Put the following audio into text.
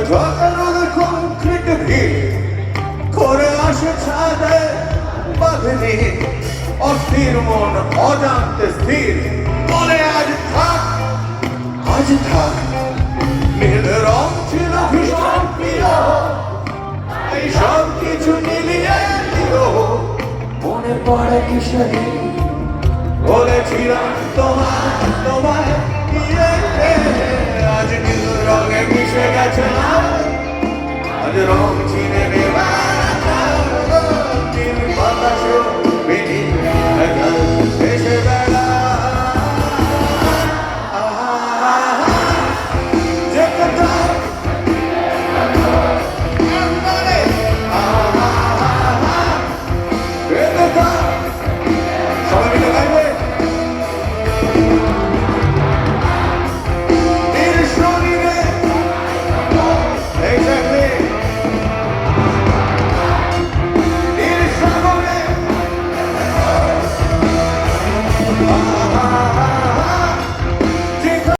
ঝকানো concrete ভিড় করে আসে ছাদে বাঁধনি অস্থির মন অজান্তে স্থির বলে আজ থাক নীল রং ছিল ভীষণ প্রিয় এই সব কিছু মিলিয়ে দিল মনে পড়ে কিশোরী বলেছিলাম তোমায় আজ নীল রঙে মিশে গেছে আজ রং